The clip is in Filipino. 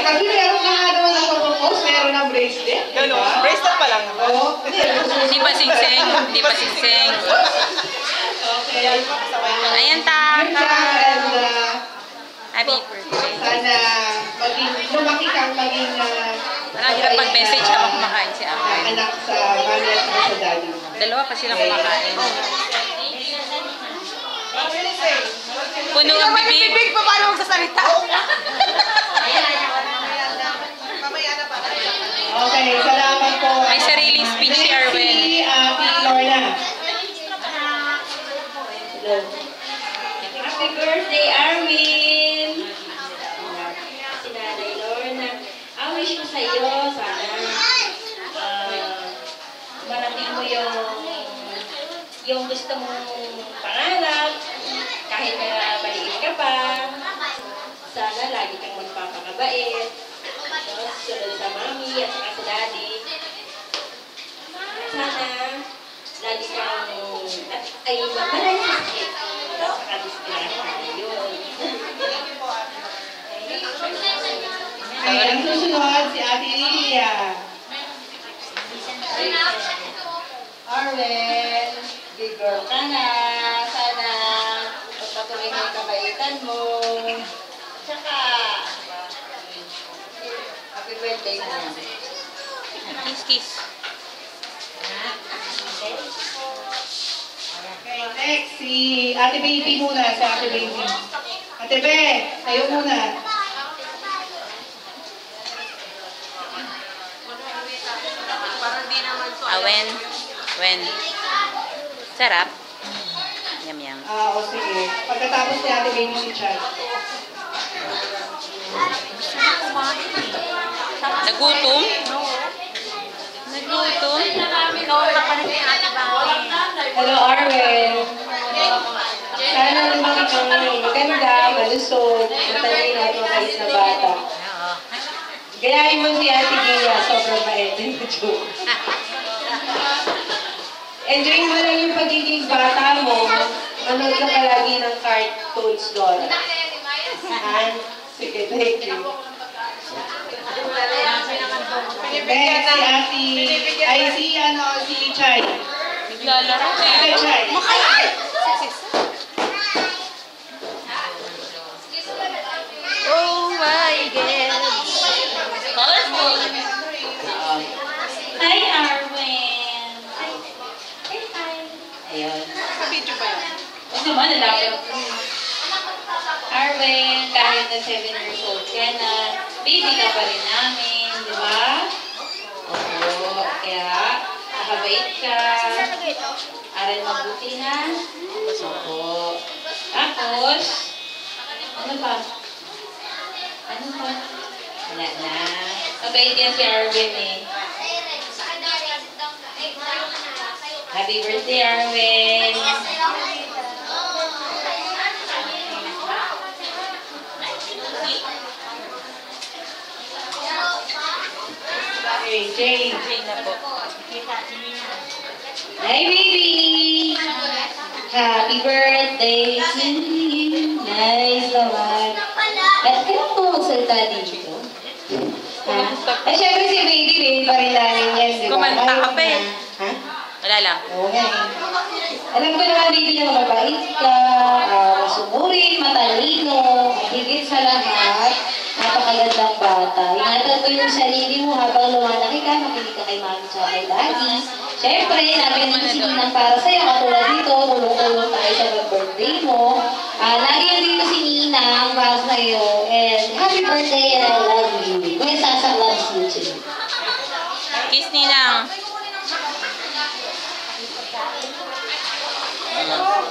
kasi meron na nga naman nagpo-propose, meron na bracelet. Gano'n? Bracelet pa lang. Oo. Hindi pa singsing. Hindi pa singsing. Okay. Ayan, ta. Happy birthday. Sana lumaki kang maging Parang hirap mag-message habang kumakain si Ate. anak sa mami at sa daddy. Dalawa pa silang kumakain. Puno ang bibig. Bibig pa paano magsasalita? Okay, salamat po. May sariling speech si Arwen. Si Ate Lorna. Hello. Happy birthday, Arwin! Si Nanay Lorna. Ang wish ko sa iyo, sana marating mo yung gusto mong pangarap, kahit na maliit ka pa. Sana lagi kang magpapakabait. Sunod sa mami at saka sa daddy. Sana lagi kang ay maraming sakit. Saka disgrasya yun. Okay, ang susunod si Ate Lilia. Arwen, big girl ka na. Sana magpatuloy mo yung kabaitan mo. Tsaka, happy birthday mo. Kiss, kiss. Okay, next si Ate Baby muna, si Ate Baby. Ate Be, kayo muna. Wen. Wen. Sarap. Yum, yum. O sige. Pagkatapos ni Ate Baby si Chad. Nagutom? Nagutom? Hello, Arwen. Sana lumaki kang maganda, malusog, matalino at mabait na bata. Gayahin mo si Ate Gia, sobrang bait. Joke. Enjoy mo lang yung pagiging bata mo. Manood ka palagi ng cartoons doon. Sige, thank you. Next si Ate, ay si Chay. Naglalaro Si Ate Chay. Oh my God. Colorful. Hi, Arwen. Hi, hi. Ayun. Video pa yan. Gusto mo, nalapit. Arwen, kahit na 7 years old ka na, baby ka pa rin namin, di ba? Oo. Kaya, nakabait ka. Aral mabuti ha. Oo. Tapos, ano pa? Ano pa? Wala na. Mabait yan si Arwen eh. Happy birthday, Arwen! Okay, Jay. Jay na po. Hi, baby! Happy birthday to you! Nice naman. At kailan po magsalita dito? Ha? Ay, syempre si baby, baby pa rin namin yan, di ba? Kumanta ka pa eh. Ha? Wala lang. Oo nga eh. Alam ko naman, baby, na mabait ka, masunurin, matalino, at higit sa lahat, napakagandang bata. Ingatan mo yung sarili mo habang lumalaki ka, makinig ka kay mami sa kay daddy. Siyempre, namin ang sininang para sa'yo, katulad dito, tulong-tulong tayo sa birthday mo. Lagi yan dito si Ninang para sa'yo. And happy birthday and I love you. May Sasa loves you too. Kiss Ninang. Hello.